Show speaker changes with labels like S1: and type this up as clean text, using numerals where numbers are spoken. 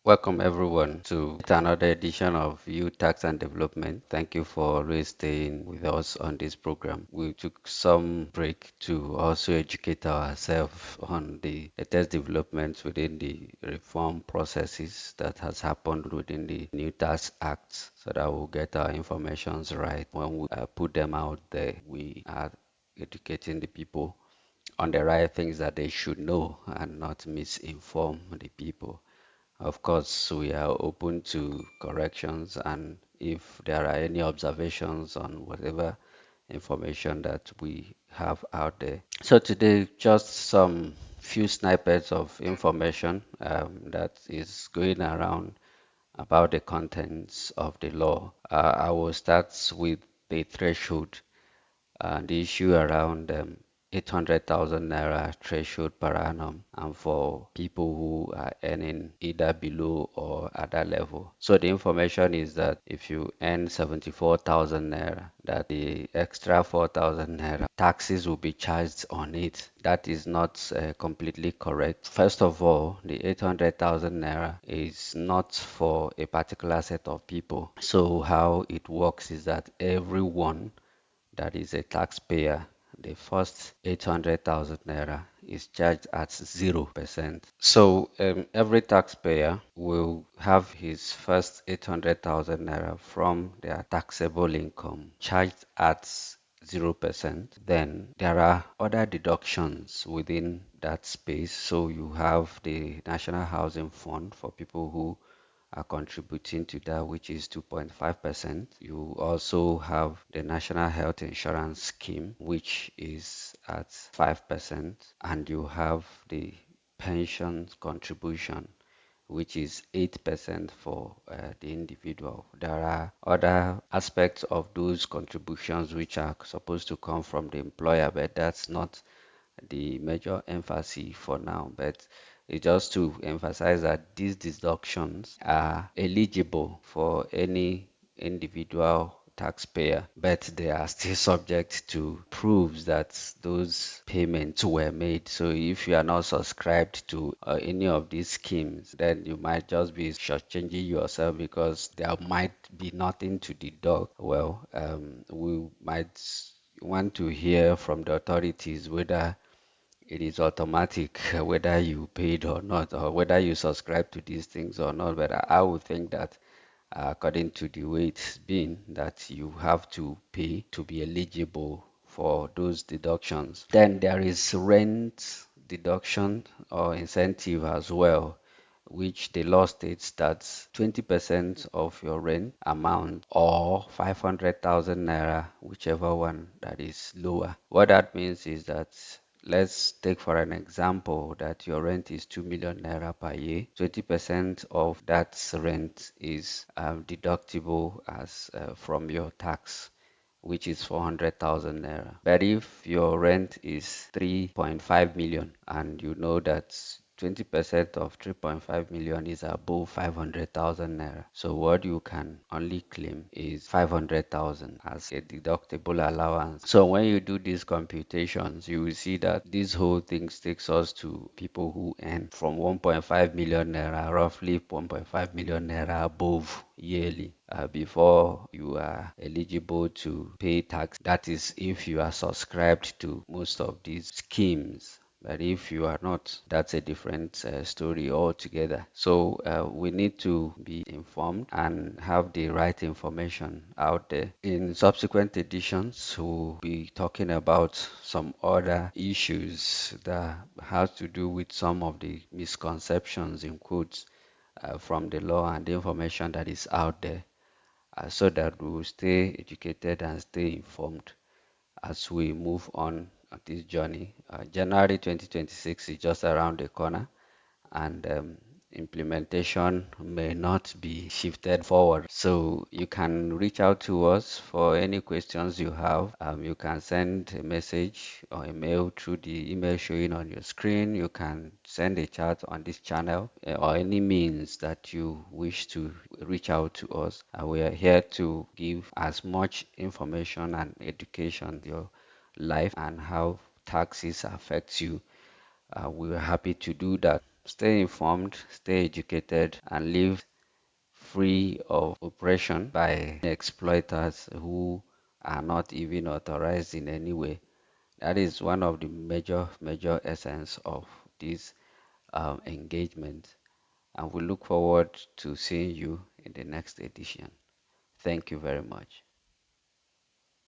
S1: Welcome everyone to another edition of You Tax and Development. Thank you for always staying with us on this program. We took some break to also educate ourselves on the latest developments within the reform processes that has happened within the new Tax Act so that we'll get our informations right. When we put them out there, we are educating the people on the right things that they should know and not misinform the people. Of course, we are open to corrections, and if there are any observations on whatever information that we have out there. So today, just some few snippets of information that is going around about the contents of the law. I will start with the threshold the issue around 800,000 naira threshold per annum and for people who are earning either below or at that level. So the information is that if you earn 74,000 naira, that the extra 4,000 naira taxes will be charged on it. That is not completely correct. First of all, the 800,000 naira is not for a particular set of people. So how it works is that everyone that is a taxpayer, the first 800,000 naira is charged at 0%. So every taxpayer will have his first 800,000 naira from their taxable income charged at 0%. Then there are other deductions within that space. So you have the National Housing Fund for people who are contributing to that, which is 2.5%. You also have the National Health Insurance Scheme, which is at 5%, and you have the pension contribution, which is 8% for the individual. There are other aspects of those contributions which are supposed to come from the employer, but that's not the major emphasis for now. But it's just to emphasize that these deductions are eligible for any individual taxpayer, but they are still subject to proofs that those payments were made. So if you are not subscribed to any of these schemes, then you might just be shortchanging yourself because there might be nothing to deduct. Well, we might want to hear from the authorities whether it is automatic whether you paid or not, or whether you subscribe to these things or not. But I would think that according to the way it's been, that you have to pay to be eligible for those deductions. Then there is rent deduction or incentive as well, which the law states that 20% of your rent amount or 500,000 naira, whichever one that is lower. What that means is that let's take for an example that your rent is 2 million naira per year. 20% of that rent is deductible as from your tax, which is 400,000 naira. But if your rent is 3.5 million and you know that 20% of 3.5 million is above 500,000 naira. So what you can only claim is 500,000 as a deductible allowance. So when you do these computations, you will see that this whole thing takes us to people who earn from 1.5 million naira, roughly 1.5 million naira above yearly before you are eligible to pay tax. That is if you are subscribed to most of these schemes. But if you are not, that's a different story altogether. So we need to be informed and have the right information out there. In subsequent editions, we'll be talking about some other issues that has to do with some of the misconceptions in quotes from the law and the information that is out there so that we will stay educated and stay informed as we move on this journey. January 2026 is just around the corner, and implementation may not be shifted forward. So you can reach out to us for any questions you have. You can send a message or a mail through the email showing on your screen. You can send a chat on this channel or any means that you wish to reach out to us. We are here to give as much information and education your life and how taxes affect you. We are happy to do that. Stay informed, stay educated, and live free of oppression by exploiters who are not even authorized in any way. That is one of the major essence of this engagement. And we look forward to seeing you in the next edition. Thank you very much.